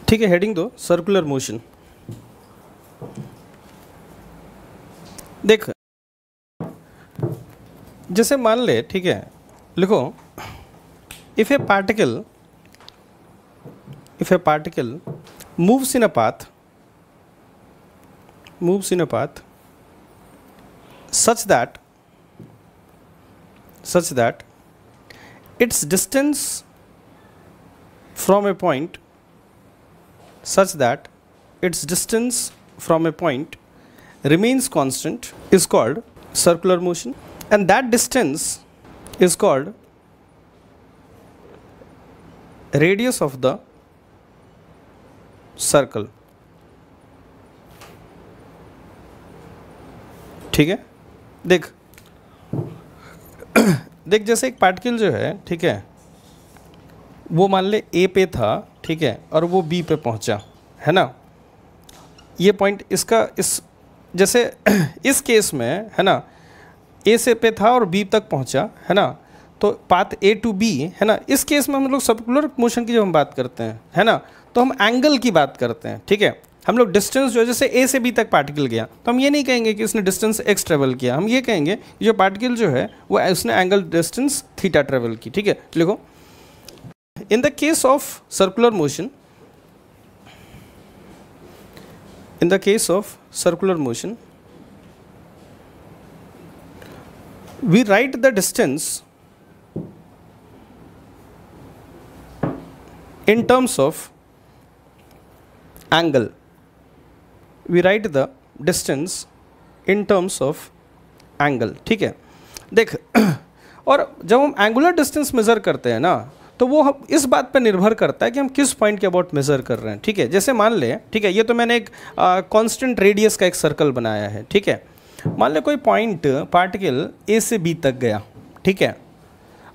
ठीक है, हेडिंग दो सर्कुलर मोशन। देख जैसे मान ले, ठीक है, लिखो if a particle moves in a path such that its distance from a point remains constant is called circular motion, and that distance is called radius of the circle. ठीक है, देख जैसे एक पार्टिकल जो है, ठीक है, वो मान ले ए पे था, ठीक है, और वो बी पे पहुंचा, है ना। ये पॉइंट इसका इस जैसे इस केस में, है ना, ए से पे था और बी तक पहुंचा, है ना, तो पाथ ए टू बी, है ना। इस केस में हम लोग सर्कुलर मोशन की जब हम बात करते हैं, है ना, तो हम एंगल की बात करते हैं। ठीक है, हम लोग डिस्टेंस जो है, जैसे ए से बी तक पार्टिकल गया, तो हम ये नहीं कहेंगे कि उसने डिस्टेंस एक्स ट्रेवल किया, हम ये कहेंगे कि जो पार्टिकल जो है वो उसने एंगल डिस्टेंस थीटा ट्रेवल की। ठीक है, लिखो in the case of circular motion, we write the distance in terms of angle. ठीक है, देख और जब हम एंगुलर डिस्टेंस मेज़र करते हैं ना, तो वो हम इस बात पर निर्भर करता है कि हम किस पॉइंट के अबाउट मेज़र कर रहे हैं। ठीक है, जैसे मान ले, ठीक है, ये तो मैंने एक कांस्टेंट रेडियस का एक सर्कल बनाया है। ठीक है, मान ले कोई पॉइंट पार्टिकल ए से बी तक गया, ठीक है,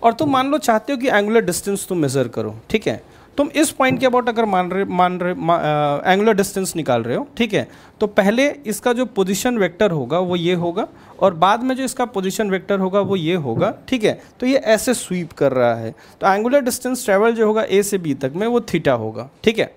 और तुम मान लो चाहते हो कि एंगुलर डिस्टेंस तुम मेज़र करो। ठीक है, तुम इस पॉइंट के अबाउट अगर एंगुलर डिस्टेंस निकाल रहे हो, ठीक है, तो पहले इसका जो पोजीशन वेक्टर होगा वो ये होगा, और बाद में जो इसका पोजीशन वेक्टर होगा वो ये होगा। ठीक है, तो ये ऐसे स्वीप कर रहा है, तो एंगुलर डिस्टेंस ट्रेवल जो होगा ए से बी तक में वो थीटा होगा। ठीक है,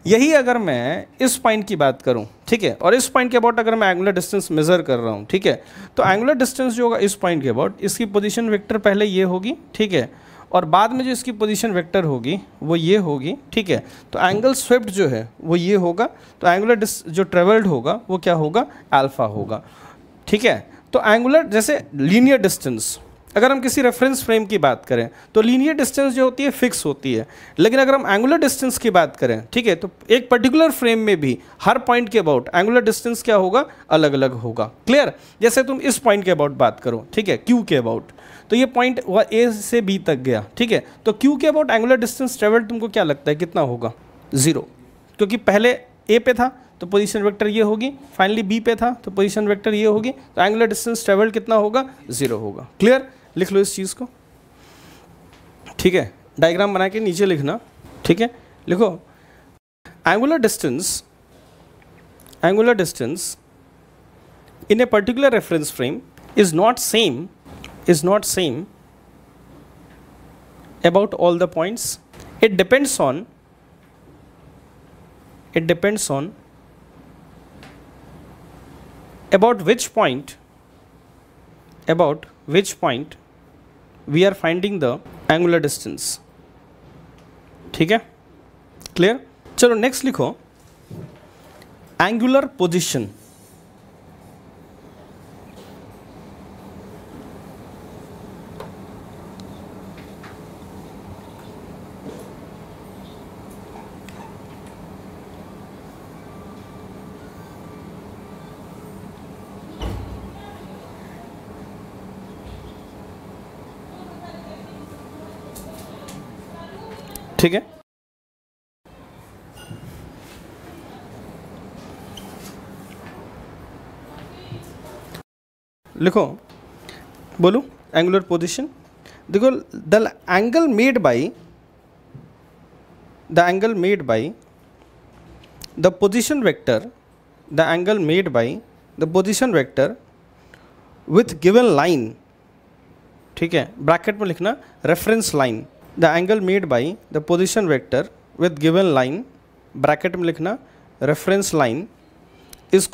यही अगर मैं इस पॉइंट की बात करूं, ठीक है, और इस पॉइंट के अबाउट अगर मैं एंगुलर डिस्टेंस मेज़र कर रहा हूं, ठीक है, तो एंगुलर डिस्टेंस जो होगा इस पॉइंट के अबाउट, इसकी पोजीशन वेक्टर पहले ये होगी, ठीक है, और बाद में जो इसकी पोजीशन वेक्टर होगी वो ये होगी। ठीक है, तो एंगल स्वेप्ट जो है वो ये होगा, तो एंगुलर जो ट्रेवल्ड होगा वो क्या होगा, अल्फा होगा। ठीक है, तो एंगुलर जैसे लीनियर डिस्टेंस, अगर हम किसी रेफरेंस फ्रेम की बात करें तो लीनियर डिस्टेंस जो होती है फिक्स होती है, लेकिन अगर हम एंगुलर डिस्टेंस की बात करें, ठीक है, तो एक पर्टिकुलर फ्रेम में भी हर पॉइंट के अबाउट एंगुलर डिस्टेंस क्या होगा, अलग अलग होगा। क्लियर, जैसे तुम इस पॉइंट के अबाउट बात करो, ठीक है, क्यू के अबाउट, तो ये पॉइंट वह ए से बी तक गया। ठीक है, तो क्यू के अबाउट एंगुलर डिस्टेंस ट्रेवल्ड तुमको क्या लगता है कितना होगा, 0, क्योंकि पहले ए पे था तो पोजीशन वेक्टर ये होगी, फाइनली बी पे था तो पोजीशन वेक्टर ये होगी, तो एंगुलर डिस्टेंस ट्रेवल्ड कितना होगा, 0 होगा। क्लियर, लिख लो इस चीज़ को। ठीक है, डायग्राम बना के नीचे लिखना। ठीक है, लिखो angular distance in a particular reference frame is not same about all the points. It depends on about which point we are finding the angular distance. ठीक है, क्लियर। चलो नेक्स्ट लिखो एंगुलर पोजीशन। ठीक है, लिखो, बोलो एंगुलर पोजीशन। देखो the angle made by the position vector with given line. ठीक है, ब्रैकेट में लिखना reference line, the angle made by the position vector with given line bracket में लिखना reference line is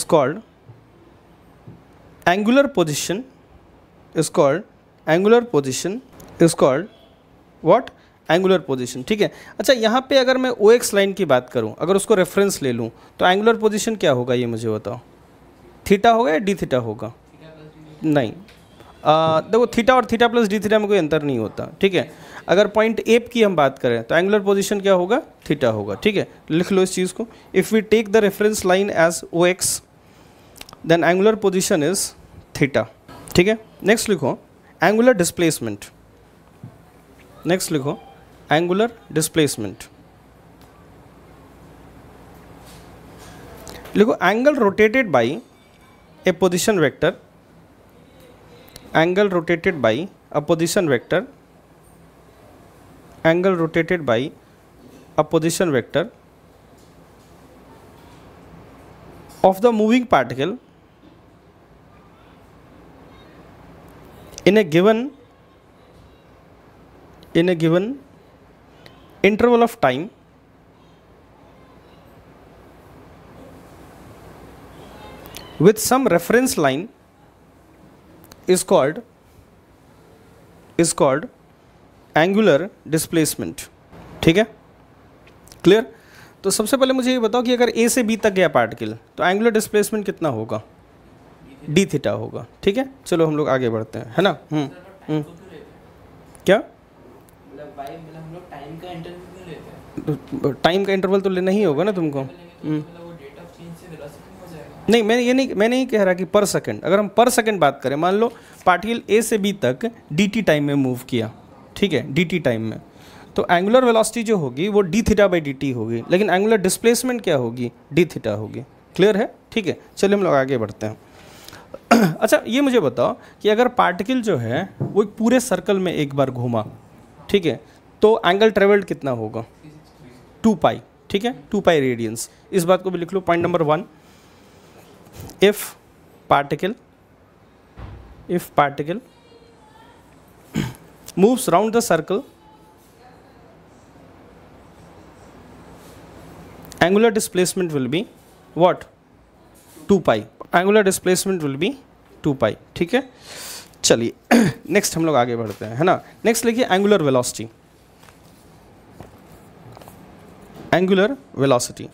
called angular position, is called angular position, is called what, angular position. ठीक है, अच्छा यहाँ पे अगर मैं ओ एक्स लाइन की बात करूँ, अगर उसको रेफरेंस ले लूँ तो एंगुलर पोजीशन क्या होगा ये मुझे बताओ, थीटा होगा या डी थीटा होगा? नहीं, देखो थीटा और थीटा प्लस डी थीटा में कोई अंतर नहीं होता। ठीक है, अगर पॉइंट ए की हम बात करें तो एंगुलर पोजीशन क्या होगा, थीटा होगा। ठीक है, लिख लो इस चीज़ को, if we take the reference line as O X then angular position is theta. ठीक है, नेक्स्ट लिखो एंगुलर डिस्प्लेसमेंट, नेक्स्ट लिखो एंगुलर डिस्प्लेसमेंट, लिखो angle rotated by a position vector, angle rotated by a position vector, angle rotated by a position vector of the moving particle in a given interval of time with some reference line is called angular displacement। ठीक है, clear? तो सबसे पहले मुझे ये बताओ कि अगर ए से बी तक गया पार्टिकल तो एंगुलर डिस्प्लेसमेंट कितना होगा, डी थीटा होगा। ठीक है, चलो हम लोग आगे बढ़ते हैं, है ना। क्या टाइम का इंटरवल तो लेना ही होगा ना तुमको। नहीं, मैं नहीं कह रहा कि पर सेकंड, अगर हम पर सेकंड बात करें, मान लो पार्टिकल ए से बी तक dt टाइम में मूव किया, ठीक है, dt टाइम में, तो एंगुलर वेलोसिटी जो होगी वो D theta by D T होगी, लेकिन एंगुलर डिस्प्लेसमेंट क्या होगी, डी थीटा होगी। क्लियर है? ठीक है, चलिए हम लोग आगे बढ़ते हैं। अच्छा ये मुझे बताओ कि अगर पार्टिकल जो है वो एक पूरे सर्कल में एक बार घूमा, ठीक है, तो एंगल ट्रेवल्ड कितना होगा, 2 पाई। ठीक है, 2 पाई रेडियंस। इस बात को भी लिख लो, point number 1, if particle moves round the circle, angular displacement will be what, 2 pi, angular displacement will be 2 pi। ठीक है, चलिए नेक्स्ट हम लोग आगे बढ़ते हैं, है ना। नेक्स्ट लिखिए एंगुलर वेलोसिटी, एंगुलर वेलोसिटी।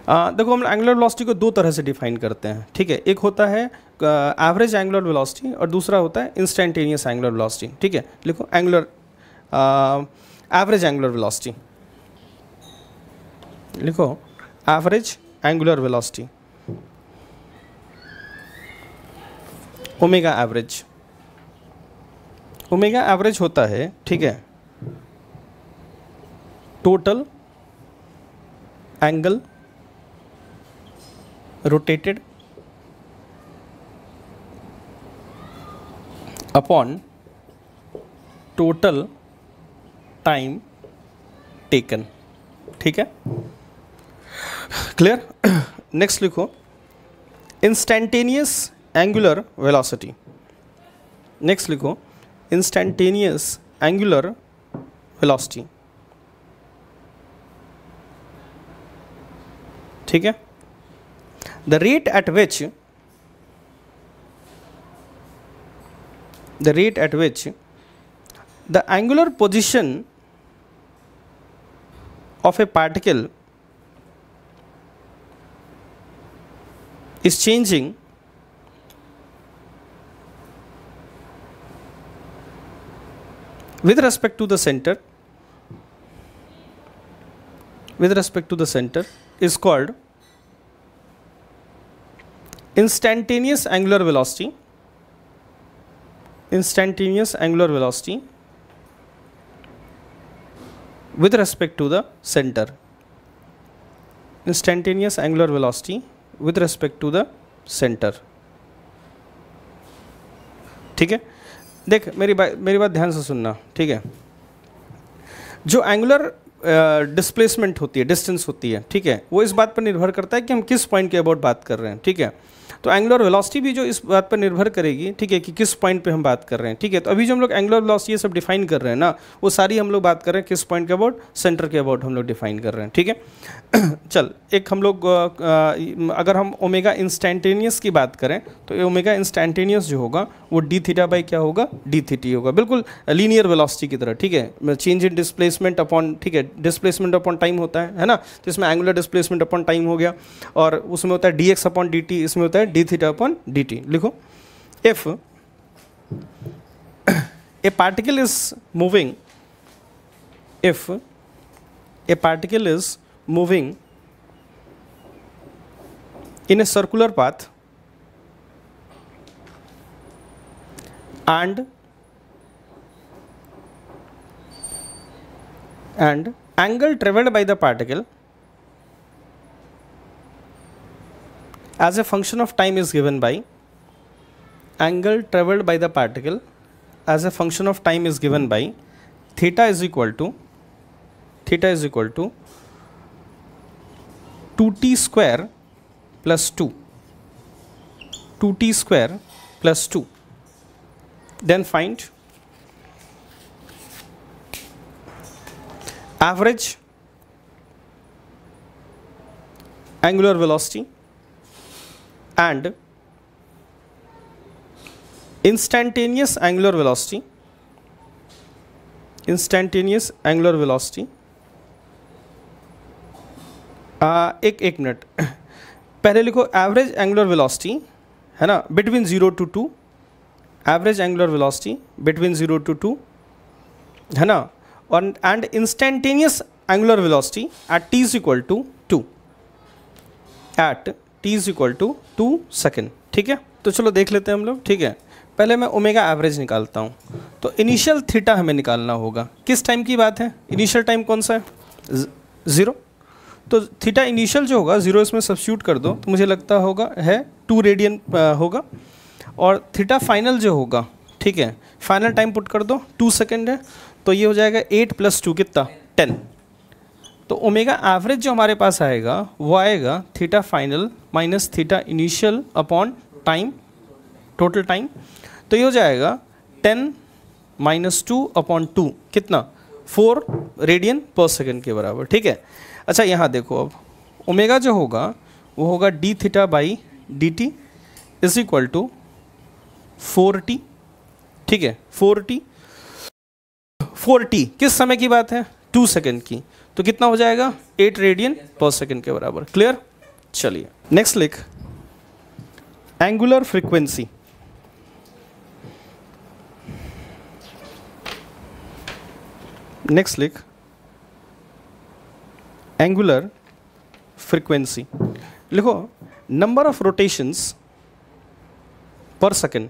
देखो हम एंगुलर वेलोसिटी को 2 तरह से डिफाइन करते हैं। ठीक है, एक होता है एवरेज एंगुलर वेलोसिटी और दूसरा होता है इंस्टेंटेनियस एंगुलर वेलोसिटी। ठीक है, लिखो एंगुलर एवरेज एंगुलर वेलोसिटी, लिखो average angular velocity, omega average. Omega average होता है, ठीक है, total angle rotated upon total time taken. ठीक है, क्लियर? नेक्स्ट लिखो इंस्टेंटेनियस एंगुलर वेलोसिटी, नेक्स्ट लिखो इंस्टेंटेनियस एंगुलर वेलोसिटी। ठीक है, the rate at which the angular position of a particle is changing with respect to the center, is called instantaneous angular velocity, instantaneous angular velocity with respect to the center, instantaneous angular velocity with respect to the center। ठीक है, देख मेरी बात ध्यान से सुनना। ठीक है, जो एंगुलर डिस्प्लेसमेंट होती है, डिस्टेंस होती है, ठीक है, वो इस बात पर निर्भर करता है कि हम किस पॉइंट के अबाउट बात कर रहे हैं, ठीक है। तो एंगुलर वेलोसिटी भी जो इस बात पर निर्भर करेगी, ठीक है, कि किस पॉइंट पे हम बात कर रहे हैं, ठीक है। तो अभी जो हम लोग एंगुलर वेलोसिटी ये सब डिफाइन कर रहे हैं ना, वो सारी हम लोग बात कर रहे हैं किस पॉइंट के अबाउट, सेंटर के अबाउट हम लोग डिफाइन कर रहे हैं, ठीक है। चल एक हम लोग अगर हम ओमेगा इंस्टेंटेनियस की बात करें तो ओमेगा इंस्टेंटेनियस जो होगा वो डी थीटा बाई क्या होगा, डी थीटी होगा, बिल्कुल लीनियर वेलोसिटी की तरह, ठीक है। चेंज इन डिस्प्लेसमेंट अपॉन, ठीक है, डिस्प्लेसमेंट अपॉन टाइम होता है ना, तो इसमें एंगुलर डिस्प्लेसमेंट अपॉन टाइम हो गया, और उसमें होता है D X upon D T, इसमें होता है D theta upon D T. लिखो, if a particle is moving, if a particle is moving in a circular path and angle traveled by the particle as a function of time is given by, angle traveled by the particle as a function of time is given by theta is equal to 2t square plus 2t square plus 2. Then find average angular velocity and instantaneous angular velocity, एक मिनट पहले लिखो, average angular velocity है ना between 0 to 2, average angular velocity between 0 to 2 है ना, और and instantaneous angular velocity at t is equal to 2, at t is equal to 2 second, ठीक है। तो चलो देख लेते हैं हम लोग, ठीक है। पहले मैं ओमेगा एवरेज निकालता हूँ, तो इनिशियल थीटा हमें निकालना होगा, किस टाइम की बात है, इनिशियल टाइम कौन सा है, 0, तो थीटा इनिशियल जो होगा 0 इसमें सब्स्टिट्यूट कर दो तो मुझे लगता होगा है 2 रेडियन होगा, और थीटा फाइनल जो होगा, ठीक है, फाइनल टाइम पुट कर दो 2 सेकेंड है, तो ये हो जाएगा 8 + 2 कितना 10। तो ओमेगा एवरेज जो हमारे पास आएगा वो आएगा theta final minus theta initial upon time, total time, तो ये हो जाएगा 10 - 2 अपॉन 2 कितना 4 रेडियन पर सेकेंड के बराबर, ठीक है। अच्छा यहाँ देखो, अब ओमेगा जो होगा वो होगा d theta by D t is equal to 4t, ठीक है, 4t किस समय की बात है, 2 सेकेंड की, तो कितना हो जाएगा 8 रेडियन पर सेकेंड के बराबर, क्लियर। चलिए नेक्स्ट लिख, एंगुलर फ्रीक्वेंसी, नेक्स्ट लिख एंगुलर फ्रीक्वेंसी, लिखो नंबर ऑफ रोटेशंस पर second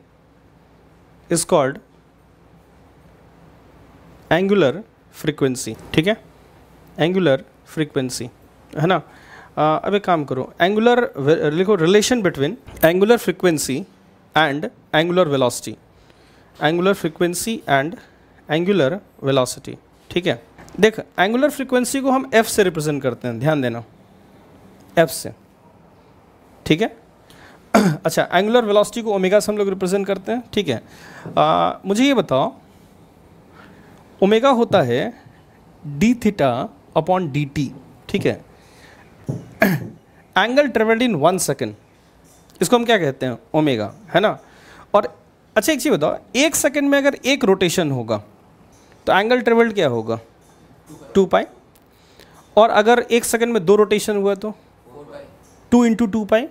is called angular frequency, ठीक है, एंगुलर फ्रीक्वेंसी है ना। अब एक काम करो, एंगुलर लिखो, relation between angular frequency and angular velocity, angular frequency and angular velocity, ठीक है। देख एंगुलर फ्रीक्वेंसी को हम f से रिप्रेजेंट करते हैं, ध्यान देना f से, ठीक है। अच्छा एंगुलर वेलोसिटी को ओमेगा से हम लोग रिप्रेजेंट करते हैं, ठीक है। मुझे ये बताओ, ओमेगा होता है D theta upon D T, ठीक है, एंगल ट्रेवल्ड इन 1 सेकेंड, इसको हम क्या कहते हैं, ओमेगा, है ना। और अच्छा एक चीज़ बताओ, 1 सेकेंड में अगर एक रोटेशन होगा तो एंगल ट्रेवल्ड क्या होगा 2 पाई, और अगर 1 सेकेंड में 2 रोटेशन हुआ तो 2 × 2 पाई,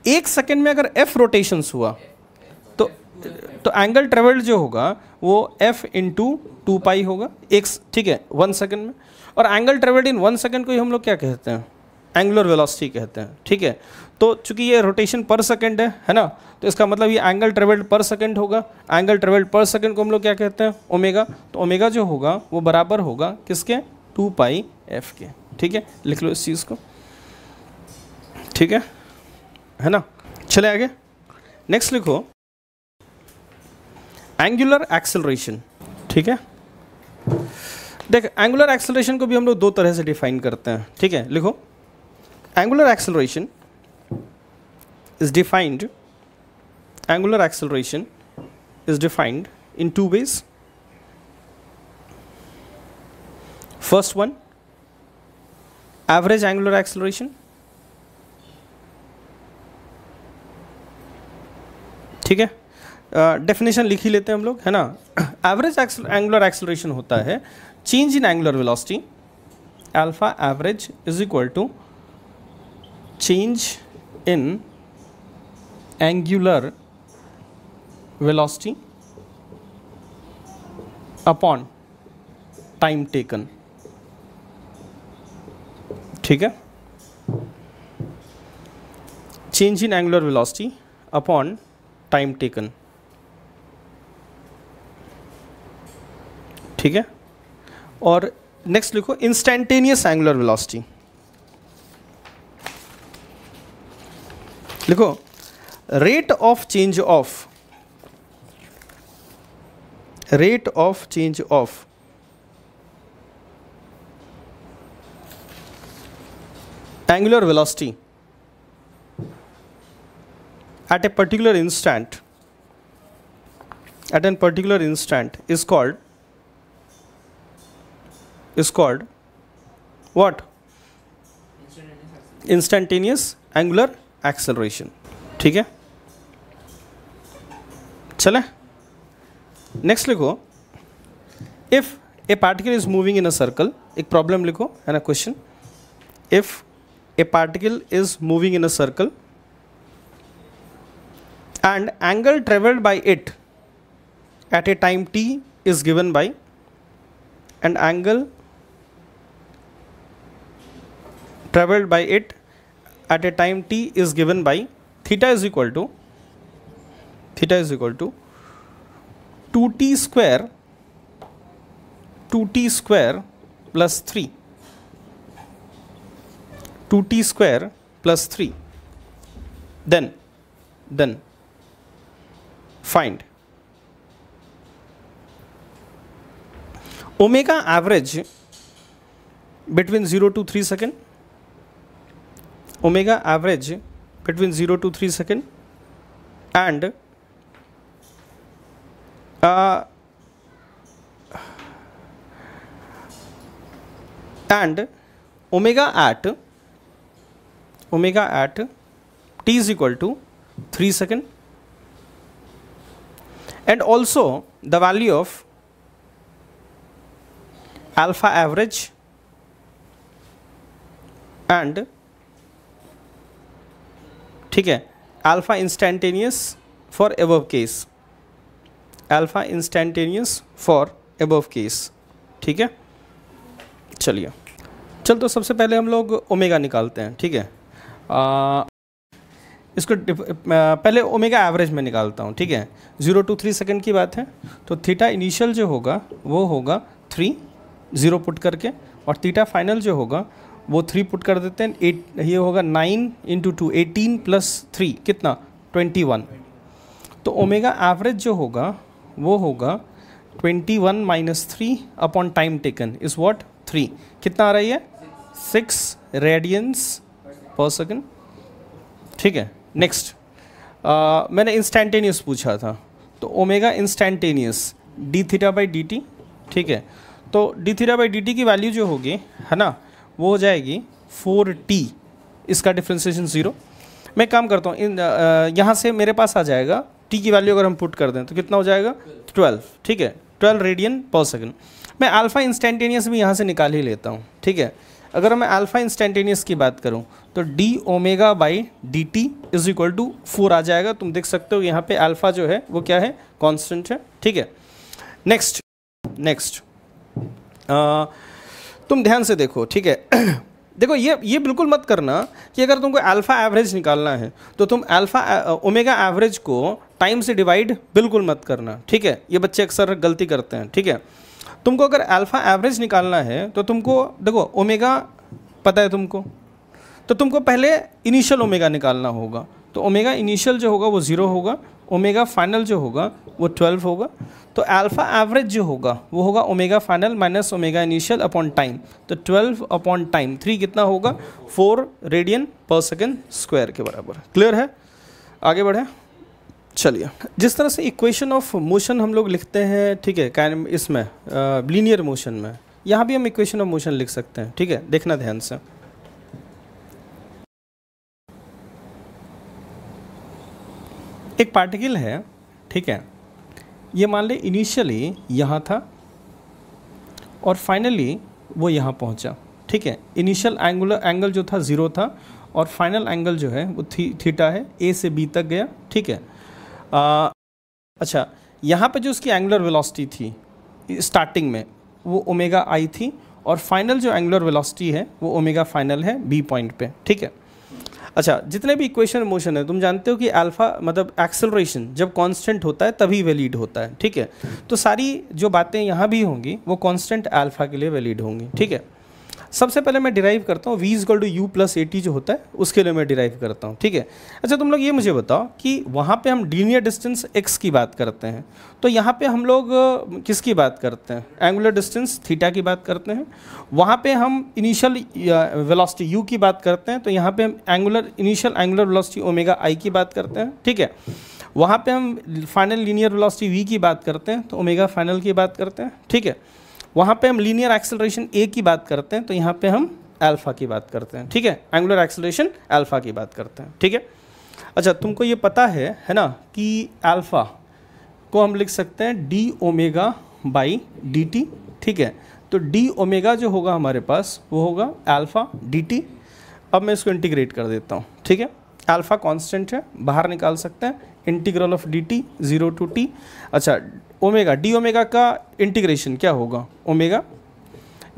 1 सेकेंड में अगर f रोटेशंस हुआ तो एंगल ट्रेवल्ड जो होगा वो f × 2 पाई होगा, एक, ठीक है, 1 सेकेंड में, और एंगल ट्रेवल्ड इन 1 सेकेंड को ही हम लोग क्या कहते हैं, एंगुलर वेलोसिटी कहते हैं, ठीक है। तो चूंकि ये रोटेशन पर सेकेंड है ना, तो इसका मतलब ये एंगल ट्रेवल्ड पर सेकेंड होगा, एंगल ट्रेवल्ड पर सेकेंड को हम लोग क्या कहते हैं, ओमेगा, तो ओमेगा जो होगा वो बराबर होगा किसके, 2 पाई f के, ठीक है, लिख लो इस चीज़ को, ठीक है ना। चले आगे, नेक्स्ट लिखो एंगुलर एक्सेलरेशन, ठीक है। देख एंगुलर एक्सेलरेशन को भी हम लोग दो तरह से डिफाइन करते हैं, ठीक है, लिखो angular acceleration is defined, angular acceleration is defined in two ways. First one, average angular acceleration, ठीक है, डेफिनेशन लिख ही लेते हैं हम लोग, है ना. एवरेज एंगुलर एक्सेलरेशन होता है change in angular velocity, alpha average is equal to change in angular velocity upon time taken, ठीक है, change in angular velocity upon time taken, ठीक है. और नेक्स्ट लिखो इंस्टेंटेनियस एंगुलर वेलोसिटी, लिखो rate of change of angular velocity at a particular instant is called what? Instantaneous angular acceleration, ठीक है. चले नेक्स्ट लिखो if a particle is moving in a circle, एक प्रॉब्लम लिखो, है ना, question. If a particle is moving in a circle and angle traveled by it at a time t is given by, and angle traveled by it at a time t is given by theta is equal to 2t square plus 3, 2t square plus 3. Then find omega average between 0 to 3 second, omega average between 0 to 3 second, and omega at t is equal to 3 second, and also the value of alpha average and, ठीक है, alpha instantaneous for above case, alpha instantaneous for above case, ठीक है. चलिए तो सबसे पहले हम लोग ओमेगा निकालते हैं, ठीक है. इसको पहले ओमेगा एवरेज में निकालता हूँ, ठीक है. 0 to 3 सेकंड की बात है, तो थीटा इनिशियल जो होगा वो होगा 3, 0 पुट करके, और थीटा फाइनल जो होगा वो 3 पुट कर देते हैं. 8 ये होगा 9 × 2 18 + 3 कितना 21. तो ओमेगा एवरेज जो होगा वो होगा 21 - 3 upon time taken is what 3. कितना आ रही है 6 रेडियंस पर सेकंड, ठीक है. नेक्स्ट मैंने इंस्टेंटेनियस पूछा था, तो omega instantaneous D theta by D T, ठीक है. तो D theta by D T की वैल्यू जो होगी, है ना, वो हो जाएगी 4t, इसका डिफ्रेंसिएशन 0. मैं काम करता हूँ, यहाँ से मेरे पास आ जाएगा t की वैल्यू अगर हम पुट कर दें तो कितना हो जाएगा 12, ठीक है, 12 रेडियन पर सेकंड. मैं अल्फ़ा इंस्टेंटेनियस भी यहाँ से निकाल ही लेता हूँ, ठीक है. अगर मैं अल्फ़ा इंस्टेंटेनियस की बात करूँ तो d omega by D t is equal to 4 आ जाएगा. तुम देख सकते हो यहाँ पे अल्फ़ा जो है वो क्या है, कांस्टेंट है, ठीक है. नेक्स्ट तुम ध्यान से देखो, ठीक है. देखो ये बिल्कुल मत करना कि अगर तुमको अल्फ़ा एवरेज निकालना है तो तुम ओमेगा एवरेज को टाइम से डिवाइड बिल्कुल मत करना, ठीक है. ये बच्चे अक्सर गलती करते हैं, ठीक है. तुमको अगर अल्फ़ा एवरेज निकालना है तो तुमको देखो ओमेगा पता है तुमको, तो तुमको पहले इनिशियल ओमेगा निकालना होगा. तो ओमेगा इनिशियल जो होगा वो 0 होगा, ओमेगा फाइनल जो होगा वो 12 होगा। तो अल्फ़ा एवरेज जो होगा वो होगा omega final minus omega initial upon time. तो 12 अपॉन टाइम 3 कितना होगा 4 रेडियन पर सेकेंड स्क्वायर के बराबर। क्लियर है? आगे बढ़े, चलिए। जिस तरह से इक्वेशन ऑफ मोशन हम लोग लिखते हैं, ठीक है, इसमें लीनियर मोशन में, यहाँ भी हम इक्वेशन ऑफ मोशन लिख सकते हैं। ठीक है, देखना ध्यान से। एक पार्टिकल है, ठीक है, ये मान ले इनिशियली यहाँ था और फाइनली वो यहाँ पहुँचा। ठीक है, इनिशियल एंगल जो था 0 था और फाइनल एंगल जो है वो थीटा है, ए से बी तक गया। ठीक है, अच्छा, यहाँ पे जो उसकी एंगुलर वेलोसिटी थी स्टार्टिंग में वो ओमेगा आई थी और फाइनल जो एंगुलर वेलोसिटी है वो ओमेगा फाइनल है बी पॉइंट पे। ठीक है, अच्छा, जितने भी इक्वेशन मोशन है तुम जानते हो कि अल्फा मतलब एक्सेलरेशन जब कांस्टेंट होता है तभी वैलिड होता है। ठीक है, तो सारी जो बातें यहाँ भी होंगी वो कांस्टेंट अल्फा के लिए वैलिड होंगी। ठीक है, सबसे पहले मैं डिराइव करता हूँ v equal to u plus a t जो होता है उसके लिए मैं डिराइव करता हूँ। ठीक है, अच्छा, तुम लोग ये मुझे बताओ कि वहाँ पे हम लीनियर डिस्टेंस x की बात करते हैं, तो यहाँ पे हम लोग किसकी बात करते हैं? एंगुलर डिस्टेंस थीटा की बात करते हैं। वहाँ पे हम इनिशियल वेलोसिटी u की बात करते हैं, तो यहाँ पे हम इनिशियल एंगुलर वेलोसिटी ओमेगा आई की बात करते हैं। ठीक है, वहाँ पे हम फाइनल लीनियर वेलोसिटी v की बात करते हैं, तो ओमेगा फाइनल की बात करते हैं। ठीक है, वहाँ पे हम लीनियर एक्सेलरेशन a की बात करते हैं, तो यहाँ पे हम अल्फ़ा की बात करते हैं। ठीक है, एंगुलर एक्सेलरेशन अल्फ़ा की बात करते हैं। ठीक है, अच्छा, तुमको ये पता है ना कि अल्फ़ा को हम लिख सकते हैं D omega by D T. ठीक है, तो डी ओमेगा जो होगा हमारे पास वो होगा अल्फ़ा डी टी। अब मैं इसको इंटीग्रेट कर देता हूँ। ठीक है, अल्फ़ा कांस्टेंट है, बाहर निकाल सकते हैं, integral of d t 0 to t. अच्छा, ओमेगा डी ओमेगा का इंटीग्रेशन क्या होगा? ओमेगा,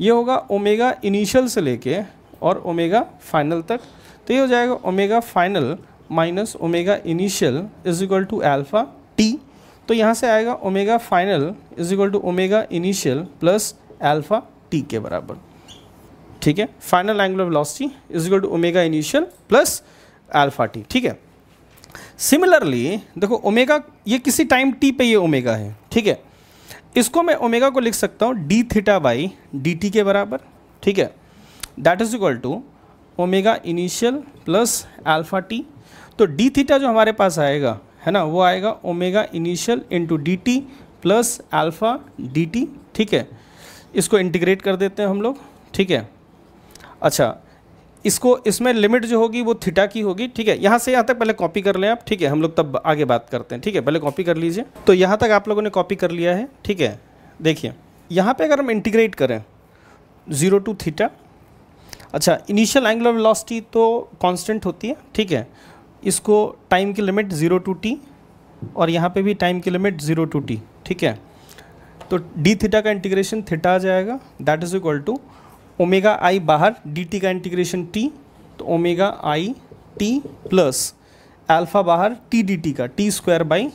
ये होगा ओमेगा इनिशियल से लेके और ओमेगा फाइनल तक, तो ये हो जाएगा omega final minus omega initial is equal to alpha T. तो यहाँ से आएगा omega final is equal to omega initial plus alpha T के बराबर। ठीक है, final angular velocity is equal to omega initial plus alpha T. ठीक है, सिमिलरली देखो ओमेगा, ये किसी टाइम टी पे ये ओमेगा है। ठीक है, इसको मैं ओमेगा को लिख सकता हूँ D theta by D T के बराबर। ठीक है, that is equal to omega initial plus alpha T. तो डी थीटा जो हमारे पास आएगा है ना, वो आएगा omega initial into D T plus alpha D T. ठीक है, इसको इंटीग्रेट कर देते हैं हम लोग। ठीक है, अच्छा, इसको इसमें लिमिट जो होगी वो थीटा की होगी। ठीक है, यहाँ से यहाँ तक पहले कॉपी कर लें आप। ठीक है, हम लोग तब आगे बात करते हैं। ठीक है, पहले कॉपी कर लीजिए। तो यहाँ तक आप लोगों ने कॉपी कर लिया है। ठीक है, देखिए यहाँ पे अगर हम इंटीग्रेट करें 0 टू थीटा, अच्छा, इनिशियल एंगुलर वेलोसिटी तो कांस्टेंट होती है। ठीक है, इसको टाइम की लिमिट 0 टू टी और यहाँ पे भी टाइम की लिमिट 0 टू टी। ठीक है, तो डी थीटा का इंटीग्रेशन थीटा आ जाएगा, that is equal to omega I बाहर डी टी का इंटीग्रेशन टी, तो omega I T plus alpha बाहर टी डी टी का टी स्क्वायर बाई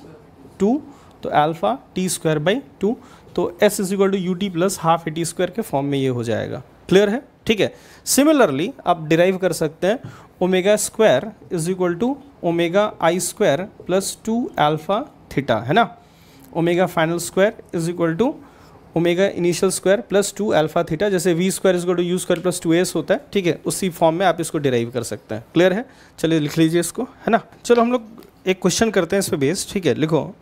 2, तो अल्फ़ा टी स्क्वायर बाई 2, तो S is equal to U T plus half A T square के form में ये हो जाएगा। क्लियर है? ठीक है, सिमिलरली आप डिराइव कर सकते हैं omega square is equal to omega I square plus 2 alpha theta, है ना। Omega final square is equal to omega initial square plus 2 alpha theta, जैसे V square is equal to U square plus 2s होता है। ठीक है, उसी form में आप इसको डिराइव कर सकते हैं। क्लियर है? चलिए लिख लीजिए इसको, है ना। चलो हम लोग एक क्वेश्चन करते हैं इस पे बेस्ड। ठीक है, लिखो,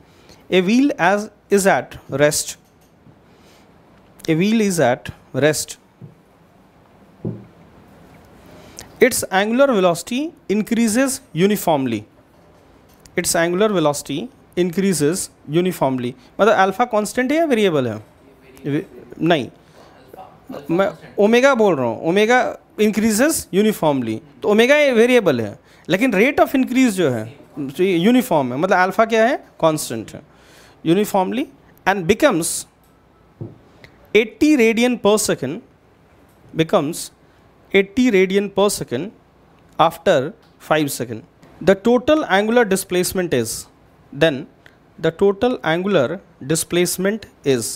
a wheel is at rest, a wheel is at rest, its angular velocity increases uniformly, its angular velocity increases uniformly। मतलब अल्फा कांस्टेंट है या वेरिएबल है? नहीं, मैं ओमेगा बोल रहा हूँ, ओमेगा इंक्रीजेस यूनिफॉर्मली, तो ओमेगा वेरिएबल है लेकिन रेट ऑफ इंक्रीज जो है यूनिफॉर्म है, मतलब अल्फा क्या है? कांस्टेंट है, यूनिफॉर्मली, एंड बिकम्स 80 रेडियन पर second, becomes 80 radian per second after 5 seconds. The total angular displacement is, then the total angular displacement is,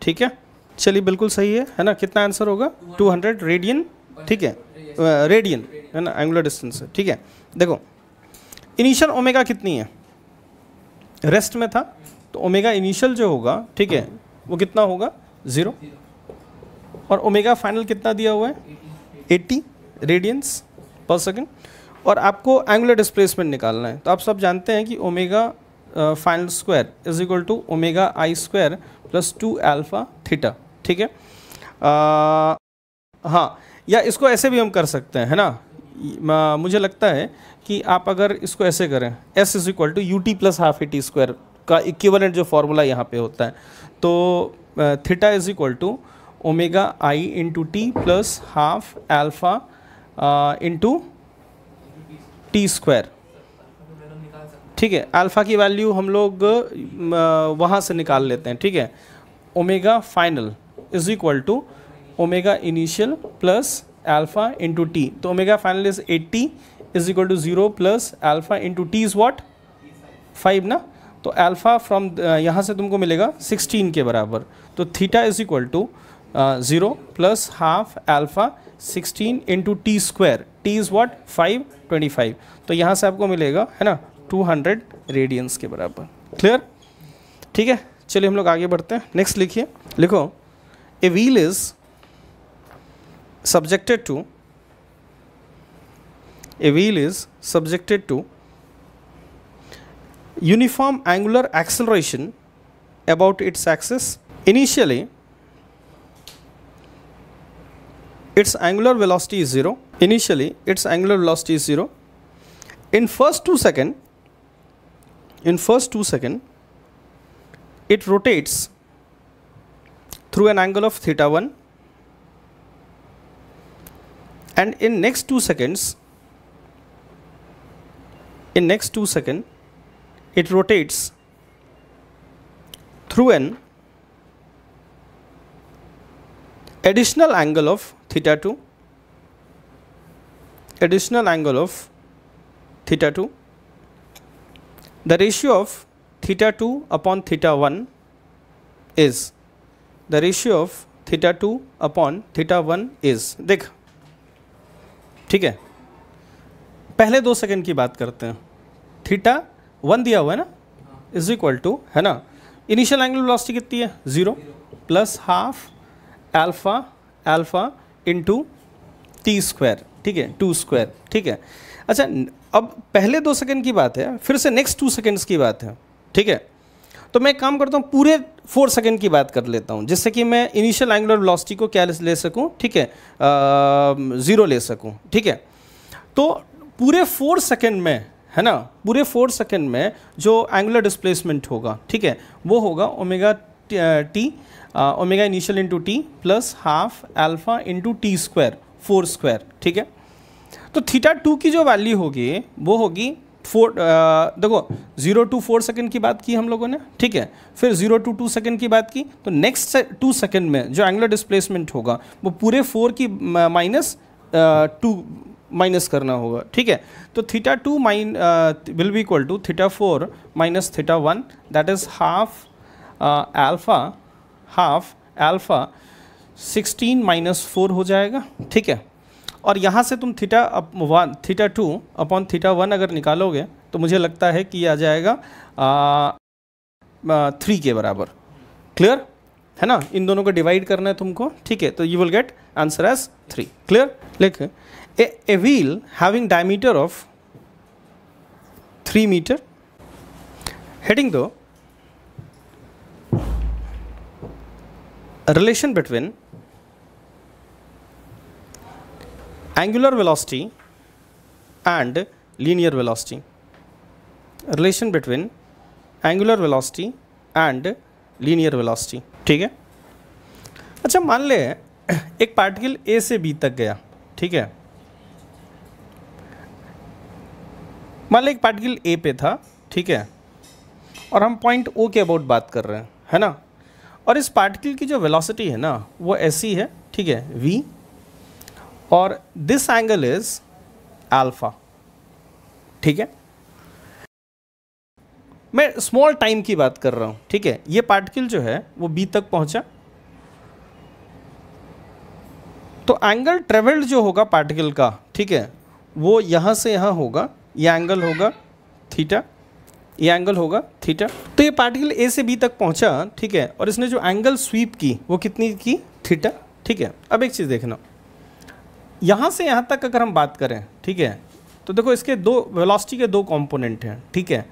ठीक है, चलिए बिल्कुल सही है ना। कितना आंसर होगा? 200 रेडियन। ठीक है, रेडियन है ना, एंगुलर डिस्टेंस है। ठीक है, देखो इनिशियल ओमेगा कितनी है? रेस्ट में था, तो ओमेगा इनिशियल जो होगा, ठीक है, वो कितना होगा 0, और ओमेगा फाइनल कितना दिया हुआ है 80 रेडियंस पर सेकेंड, और आपको एंगुलर डिस्प्लेसमेंट निकालना है। तो आप सब जानते हैं कि omega final square is equal to omega I square plus 2 alpha theta, ठीक है। हाँ, या इसको ऐसे भी हम कर सकते हैं, है ना। मुझे लगता है कि आप अगर इसको ऐसे करें, s is equal to U T plus half A T square का इक्विवेलेंट जो फॉर्मूला यहाँ पे होता है, तो theta is equal to omega I into T plus half alpha into T square, ठीक है। अल्फ़ा की वैल्यू हम लोग वहाँ से निकाल लेते हैं, ठीक है। Omega final is equal to omega initial plus alpha into T, तो omega final is 80 is equal to 0 plus alpha into T is what 5 ना, तो अल्फ़ा फ्रॉम यहाँ से तुमको मिलेगा 16 के बराबर, तो theta is equal to 0 plus half alpha 16 into T square, T is what 525, तो यहाँ से आपको मिलेगा, है ना, 200 रेडियंस के बराबर। क्लियर, ठीक है। चलिए हम लोग आगे बढ़ते हैं। नेक्स्ट लिखिए, लिखो a wheel is subjected to uniform angular acceleration about its axis. Initially its angular velocity is 0. In first 2 seconds it rotates through an angle of theta 1, and in next 2 seconds it rotates through an additional angle of theta 2. The ratio of theta 2 upon theta 1 is देख, ठीक है, पहले 2 second की बात करते हैं। Theta 1 दिया हुआ है ना, इज इक्वल टू, है ना, इनिशियल एंगुलर वेलोसिटी कितनी है 0 plus half alpha into T square, ठीक है, 2 स्क्वायर, ठीक है। अच्छा, अब पहले 2 सेकंड की बात है, फिर से नेक्स्ट 2 सेकंड्स की बात है, ठीक है। तो मैं काम करता हूँ, पूरे 4 सेकंड की बात कर लेता हूँ, जिससे कि मैं इनिशियल एंगुलर वेलोसिटी को क्या ले सकूँ, ठीक है, 0 ले सकूँ, ठीक है। तो पूरे 4 सेकंड में, है ना, पूरे 4 सेकंड में जो एंगुलर डिस्प्लेसमेंट होगा, ठीक है, वो होगा omega T, omega initial into T plus half alpha into T square 4 square, ठीक है। तो थीटा 2 की जो वैल्यू होगी वो होगी 4, देखो 0 to 4 सेकंड की बात की हम लोगों ने, ठीक है, फिर 0 to 2 सेकंड की बात की, तो नेक्स्ट 2 सेकंड में जो एंगुलर डिस्प्लेसमेंट होगा वो पूरे 4 की माइनस 2 माइनस करना होगा, ठीक है। तो theta 2 will be equal to theta 4 minus theta 1, that is half alpha 16 minus 4 हो जाएगा, ठीक है। और यहाँ से तुम थीटा 2 अपॉन थीटा 1 अगर निकालोगे तो मुझे लगता है कि आ जाएगा 3 के बराबर। क्लियर है ना, इन दोनों को डिवाइड करना है तुमको, ठीक है, तो you will get answer as 3। Clear, लिख a wheel having diameter of 3 metre, heading दो relation between angular velocity and linear velocity, relation between angular velocity and linear velocity, ठीक है। अच्छा, मान ले एक पार्टिकल A से B तक गया, ठीक है, मान ले एक पार्टिकल A पे था, ठीक है, और हम पॉइंट O के अबाउट बात कर रहे हैं, है ना, और इस पार्टिकल की जो वेलोसिटी है ना वो ऐसी है, ठीक है, v, और दिस एंगल इज अल्फा, ठीक है। मैं स्मॉल टाइम की बात कर रहा हूं, ठीक है। ये पार्टिकल जो है वो b तक पहुंचा, तो एंगल ट्रेवल्ड जो होगा पार्टिकल का, ठीक है, वो यहां से यहां होगा, ये एंगल होगा थीटा, ये एंगल होगा थीटा। तो ये पार्टिकल ए से बी तक पहुंचा, ठीक है, और इसने जो एंगल स्वीप की वो कितनी की, थीटा, ठीक है। अब एक चीज़ देखना, यहाँ से यहाँ तक अगर हम बात करें, ठीक है, तो देखो इसके दो वेलोसिटी के दो कंपोनेंट हैं, ठीक है।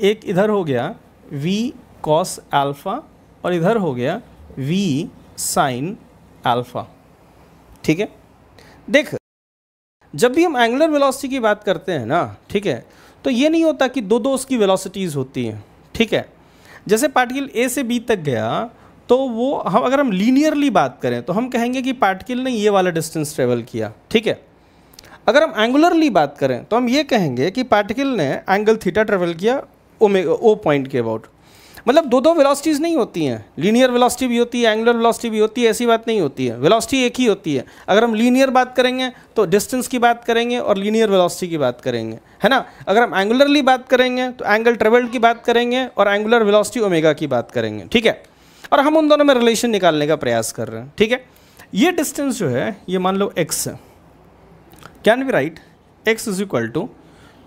एक इधर हो गया v cos अल्फ़ा और इधर हो गया v sin अल्फ़ा, ठीक है। देख, जब भी हम एंगुलर वेलोसिटी की बात करते हैं ना, ठीक है, तो ये नहीं होता कि दो उसकी वेलोसिटीज़ होती हैं, ठीक है। जैसे पार्टिकल ए से बी तक गया, तो वो हम अगर हम लीनियरली बात करें तो हम कहेंगे कि पार्टिकल ने ये वाला डिस्टेंस ट्रेवल किया, ठीक है। अगर हम एंगुलरली बात करें तो हम ये कहेंगे कि पार्टिकल ने एंगल थीटा ट्रेवल किया ओ पॉइंट के अबाउट। मतलब दो वेलोसिटीज़ नहीं होती हैं, लीनियर वेलोसिटी भी होती है, एंगुलर वेलोसिटी भी होती है, ऐसी बात नहीं होती है, वेलोसिटी एक ही होती है। अगर हम लीनियर बात करेंगे तो डिस्टेंस की बात करेंगे और लीनियर वेलोसिटी की बात करेंगे, है ना। अगर हम एंगुलरली बात करेंगे तो एंगल ट्रेवल्ड की बात करेंगे और एंगुलर वेलोसिटी ओमेगा की बात करेंगे, ठीक है। और हम उन दोनों में रिलेशन निकालने का प्रयास कर रहे हैं, ठीक है। ये डिस्टेंस जो है ये मान लो x है, can we write x is equal to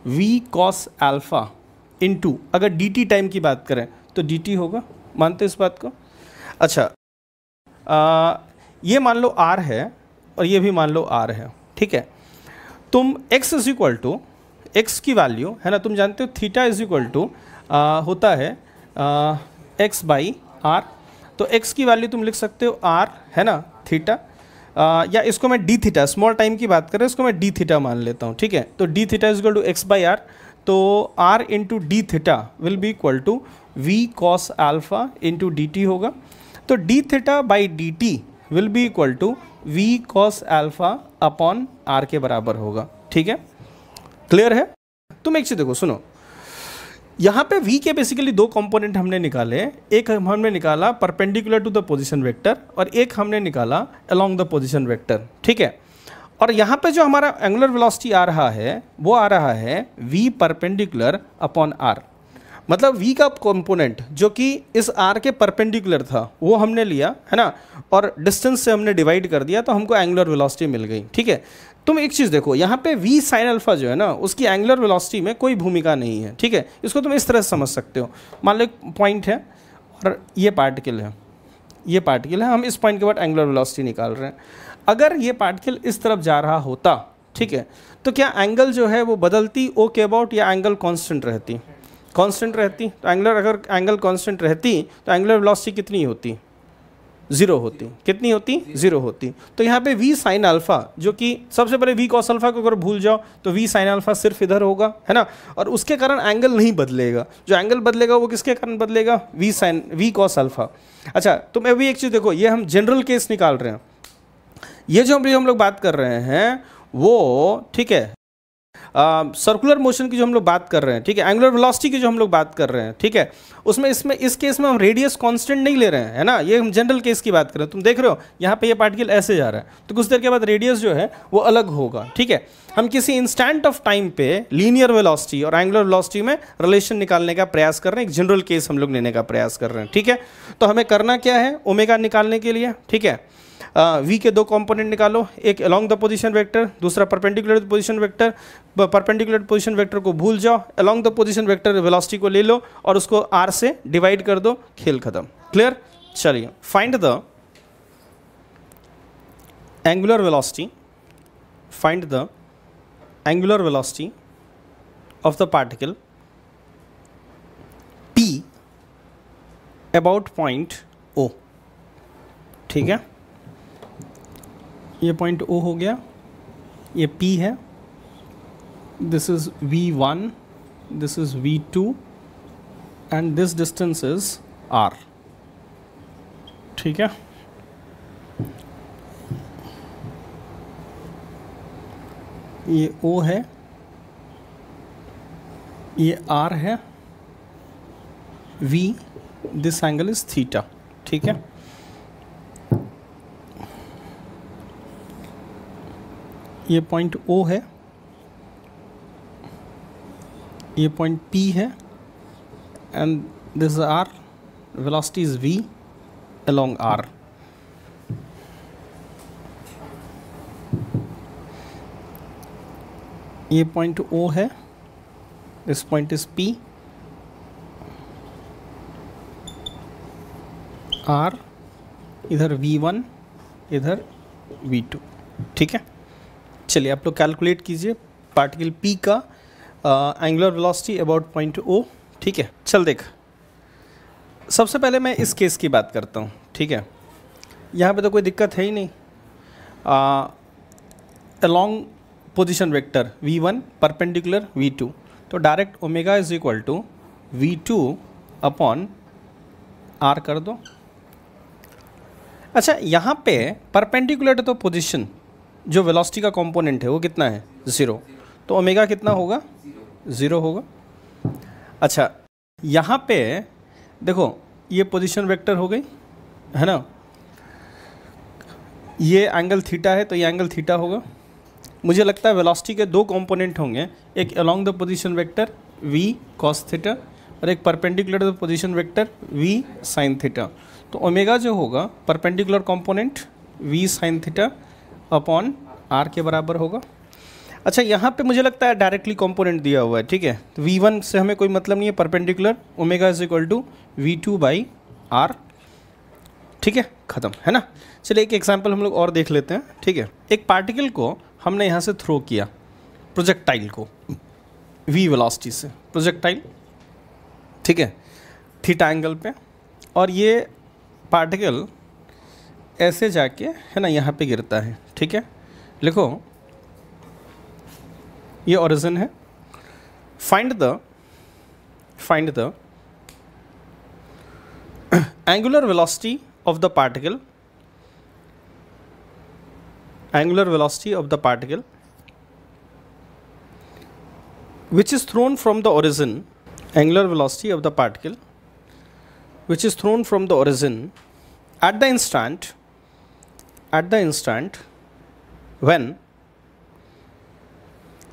V cos alpha into, अगर dt टाइम की बात करें तो dt होगा, मानते इस बात को। अच्छा, ये मान लो r है और ये भी मान लो r है, ठीक है। तुम x is equal to, x की वैल्यू है ना, तुम जानते हो थीटा इज इक्वल टू होता है x बाई r। तो x की वैल्यू तुम लिख सकते हो r, है ना, थीटा, या इसको मैं डी थीटा, स्मॉल टाइम की बात करें इसको मैं डी थीटा मान लेता हूँ, ठीक है। तो D theta is equal to X by R, तो r into D theta will be equal to V cos alpha into D T होगा। तो D theta by D T will be equal to V cos alpha upon r के बराबर होगा, ठीक है। Clear है। तुम एक चीज़ देखो, सुनो, यहाँ पे v के बेसिकली दो कंपोनेंट हमने निकाले, एक हमने निकाला perpendicular to the position vector और एक हमने निकाला अलोंग द पोजीशन वेक्टर, ठीक है। और यहाँ पे जो हमारा एंगुलर वेलोसिटी आ रहा है वो आ रहा है v परपेंडिकुलर अपॉन r। मतलब v का कंपोनेंट जो कि इस r के परपेंडिकुलर था वो हमने लिया, है ना, और डिस्टेंस से हमने डिवाइड कर दिया तो हमको एंगुलर वेलोसिटी मिल गई, ठीक है। तुम एक चीज़ देखो, यहाँ पे v साइन अल्फा जो है ना उसकी एंगुलर वेलोसिटी में कोई भूमिका नहीं है, ठीक है। इसको तुम इस तरह से समझ सकते हो, मान लो एक पॉइंट है और ये पार्टिकल है, ये पार्टिकल है, हम इस पॉइंट के बाद एंगुलर वेलोसिटी निकाल रहे हैं। अगर ये पार्टिकल इस तरफ जा रहा होता, ठीक है, तो क्या एंगल जो है वो बदलती ओ के अबाउट या एंगल कॉन्स्टेंट रहती? कॉन्स्टेंट रहती। तो अगर एंगल कॉन्स्टेंट रहती तो एंगुलर वेलोसिटी कितनी होती? ज़ीरो होती। कितनी होती? ज़ीरो होती। तो यहाँ पे v साइन अल्फ़ा, जो कि सबसे पहले v कॉस अल्फ़ा को अगर भूल जाओ तो v साइन अल्फ़ा सिर्फ इधर होगा, है ना, और उसके कारण एंगल नहीं बदलेगा। जो एंगल बदलेगा वो किसके कारण बदलेगा? v cos alpha. अच्छा, तुम अभी एक चीज़ देखो, ये हम जनरल केस निकाल रहे हैं, ये जो हम लोग बात कर रहे हैं वो, ठीक है, सर्कुलर मोशन की जो हम लोग बात कर रहे हैं, ठीक है, एंगुलर वेलोसिटी की जो हम लोग बात कर रहे हैं, ठीक है, उसमें इस केस में हम रेडियस कांस्टेंट नहीं ले रहे हैं, है ना, ये हम जनरल केस की बात कर रहे हैं। तुम देख रहे हो यहाँ पे ये पार्टिकल ऐसे जा रहा है तो कुछ देर के बाद रेडियस जो है वो अलग होगा, ठीक है। हम किसी इंस्टेंट ऑफ टाइम पे लीनियर वेलोसिटी और एंगुलर वेलोसिटी में रिलेशन निकालने का प्रयास कर रहे हैं, एक जनरल केस हम लोग लेने का प्रयास कर रहे हैं, ठीक है। तो हमें करना क्या है ओमेगा निकालने के लिए, ठीक है, v के दो कंपोनेंट निकालो, एक अलोंग द पोजीशन वेक्टर, दूसरा perpendicular to position vector. Perpendicular position vector को भूल जाओ, along the position vector velocity को ले लो और उसको r से डिवाइड कर दो, खेल खत्म। क्लियर? चलिए, find the angular velocity, find the angular velocity of the particle p about point O, ठीक है। ये पॉइंट O हो गया, ये P है, this is V1, this is V2 and this distance is R, ठीक है। ये O है, ये R है, V, this angle is theta, ठीक है। ये पॉइंट O है, ये पॉइंट P है and this R, velocity is V along R। ये पॉइंट O है, this point is P R, इधर V1, इधर V2, ठीक है। चलिए आप लोग कैलकुलेट कीजिए पार्टिकल P का angular velocity about point O, ठीक है। चल देख, सबसे पहले मैं इस केस की बात करता हूँ, ठीक है। यहाँ पे तो कोई दिक्कत है ही नहीं। Along position vector V1 perpendicular V2, तो direct omega is equal to V2 upon R कर दो। अच्छा, यहाँ पे परपेंडिकुलर तो पोजीशन जो वेलोसिटी का कंपोनेंट है वो कितना है, 0, तो ओमेगा कितना होगा, 0 होगा। अच्छा, यहाँ पे देखो ये पोजीशन वेक्टर हो गई है ना, ये एंगल थीटा है तो ये एंगल थीटा होगा। मुझे लगता है वेलोसिटी के दो कंपोनेंट होंगे, एक along the position vector v cos theta और एक perpendicular the position vector v sin theta. तो ओमेगा जो होगा perpendicular component v sin theta upon r के बराबर होगा। अच्छा, यहाँ पे मुझे लगता है डायरेक्टली कंपोनेंट दिया हुआ है, ठीक है। तो v1 से हमें कोई मतलब नहीं है, perpendicular omega is equal to v2 by r, ठीक है, ख़त्म, है ना। चलिए एक एग्जांपल हम लोग और देख लेते हैं, ठीक है। एक पार्टिकल को हमने यहाँ से थ्रो किया, प्रोजेक्टाइल को v वेलोसिटी से, प्रोजेक्टाइल, ठीक है, थीटा एंगल पे, और ये पार्टिकल ऐसे जाके है ना यहाँ पे गिरता है, ठीक है। लिखो ये ओरिजिन है। Find the angular velocity of the particle, angular velocity of the particle which is thrown from the origin, angular velocity of the particle which is thrown from the origin at the instant when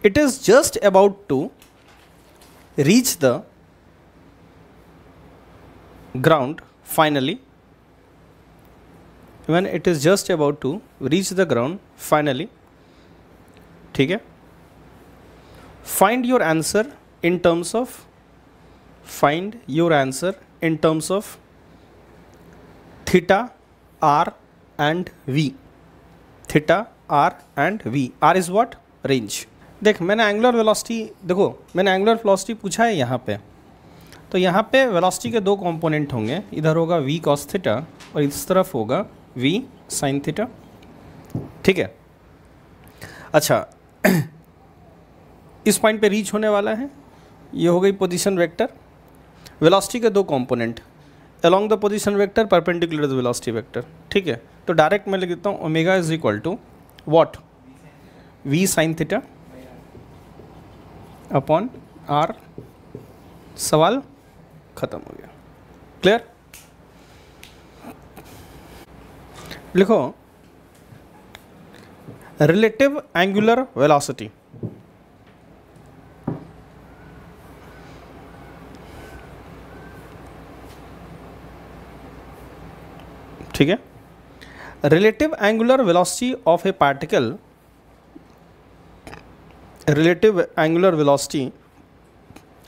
it is just about to reach the ground finally, when it is just about to reach the ground finally, ठीक है। find your answer in terms of theta r and v, theta r and v, r is what, range। देख मैंने angular velocity, देखो मैंने angular velocity पूछा है यहाँ पे, तो यहाँ पे वेलोसिटी के दो कंपोनेंट होंगे, इधर होगा v cos थीटा और इस तरफ होगा v sin थीटा, ठीक है। अच्छा, इस पॉइंट पे रीच होने वाला है, ये हो गई पोजीशन वेक्टर, वेलोसिटी के दो component along the position vector perpendicular the velocity vector, ठीक है। तो डायरेक्ट मैं लिख देता हूँ omega is equal to what, v sin theta upon r, सवाल खत्म हो गया, क्लियर। लिखो रिलेटिव एंगुलर वेलोसिटी, ठीक है। Relative angular velocity of A particle, relative angular velocity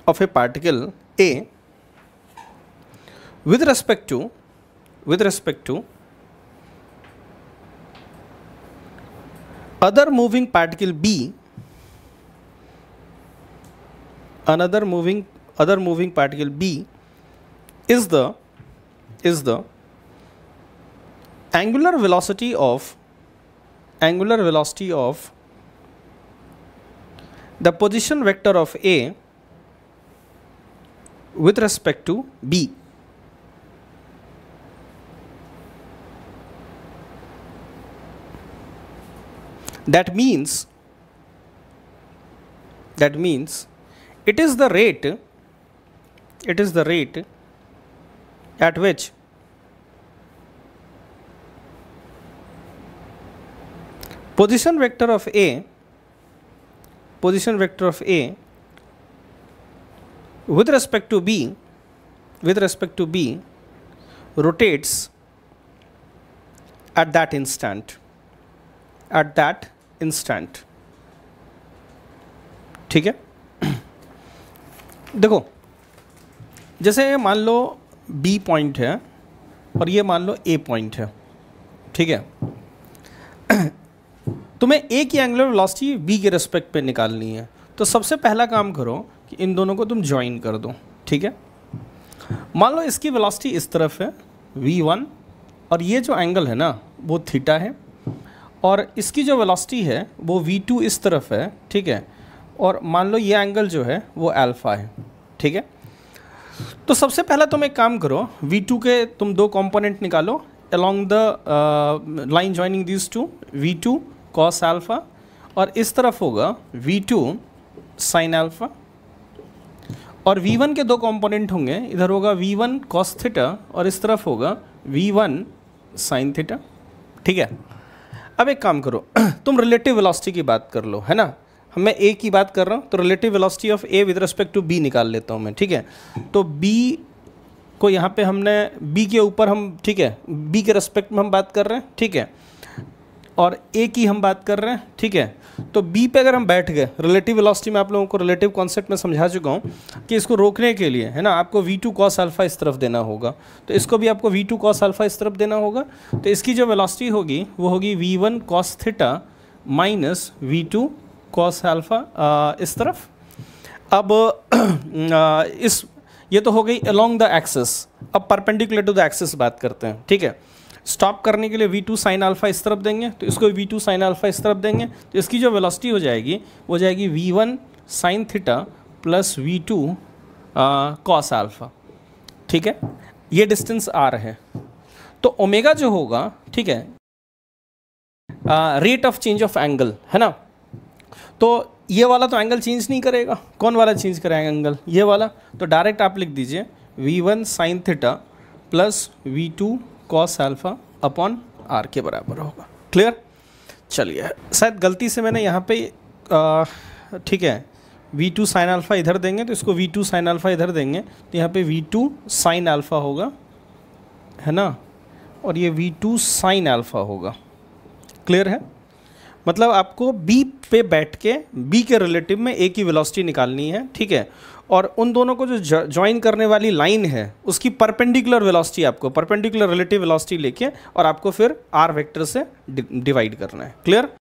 of A particle A with respect to other moving particle B, other moving particle B is the angular velocity of the position vector of A with respect to B. That means it is the rate at which position vector of A with respect to B rotates at that instant, ठीक है। देखो जैसे मान लो B point है, और ये मान लो ए point है, ठीक है। तुम्हें ए की एंगुलर वेलोसिटी बी के रेस्पेक्ट पे निकालनी है, तो सबसे पहला काम करो कि इन दोनों को तुम ज्वाइन कर दो, ठीक है। मान लो इसकी वेलोसिटी इस तरफ है v1 और ये जो एंगल है ना वो थीटा है, और इसकी जो वेलोसिटी है वो v2 इस तरफ है, ठीक है। और मान लो ये एंगल जो है वो अल्फा है, ठीक है। तो सबसे पहला तुम एक काम करो, v2 के तुम दो कंपोनेंट निकालो along the line joining this two, v2 cos alpha और इस तरफ होगा v2 sin अल्फा, और v1 के दो कंपोनेंट होंगे, इधर होगा v1 cos थीटा और इस तरफ होगा v1 sin थीटा, ठीक है। अब एक काम करो, तुम रिलेटिव वेलोसिटी की बात कर लो, है ना। मैं a की बात कर रहा हूँ, तो relative velocity of a with respect to b निकाल लेता हूँ मैं, ठीक है। तो b को यहाँ पे हमने b के ऊपर हम, ठीक है, b के रिस्पेक्ट में हम बात कर रहे हैं, ठीक है, और a की हम बात कर रहे हैं, ठीक है। तो b पे अगर हम बैठ गए, रिलेटिव वेलोसिटी में आप लोगों को रिलेटिव कॉन्सेप्ट में समझा चुका हूँ कि इसको रोकने के लिए, है ना, आपको v2 cos अल्फा इस तरफ देना होगा, तो इसको भी आपको v2 cos अल्फा इस तरफ देना होगा। तो इसकी जो वेलोसिटी होगी वो होगी v1 cos theta minus v2 cos alpha इस तरफ। अब ये तो हो गई अलोंग द एक्सिस। अब परपेंडिकुलर टू द एक्सिस बात करते हैं, ठीक है। स्टॉप करने के लिए v2 sin अल्फा इस तरफ देंगे, तो इसको v2 sin अल्फा इस तरफ देंगे, तो इसकी जो वेलोसिटी हो जाएगी वो जाएगी v1 sin theta plus v2 cos alpha, ठीक है। ये डिस्टेंस r है। तो ओमेगा जो होगा, ठीक है, rate of change of angle, है ना। तो ये वाला तो एंगल चेंज नहीं करेगा, कौन वाला चेंज करेगा एंगल, ये वाला। तो डायरेक्ट आप लिख दीजिए v1 sin theta plus v2 cos alpha upon r के बराबर होगा। क्लियर। चलिए, शायद गलती से मैंने यहाँ पे ठीक है v2 sin अल्फा इधर देंगे, तो इसको v2 sin अल्फा इधर देंगे, तो यहाँ पे v2 sin अल्फा होगा, है ना, और ये v2 sin अल्फा होगा। क्लियर है। मतलब आपको b पे बैठ के b के रिलेटिव में a की वेलोसिटी निकालनी है, ठीक है। और उन दोनों को जो ज्वाइन करने वाली लाइन है उसकी परपेंडिकुलर वेलोसिटी, आपको परपेंडिकुलर रिलेटिव वेलोसिटी लेके और आपको फिर r वेक्टर से डिवाइड करना है। क्लियर।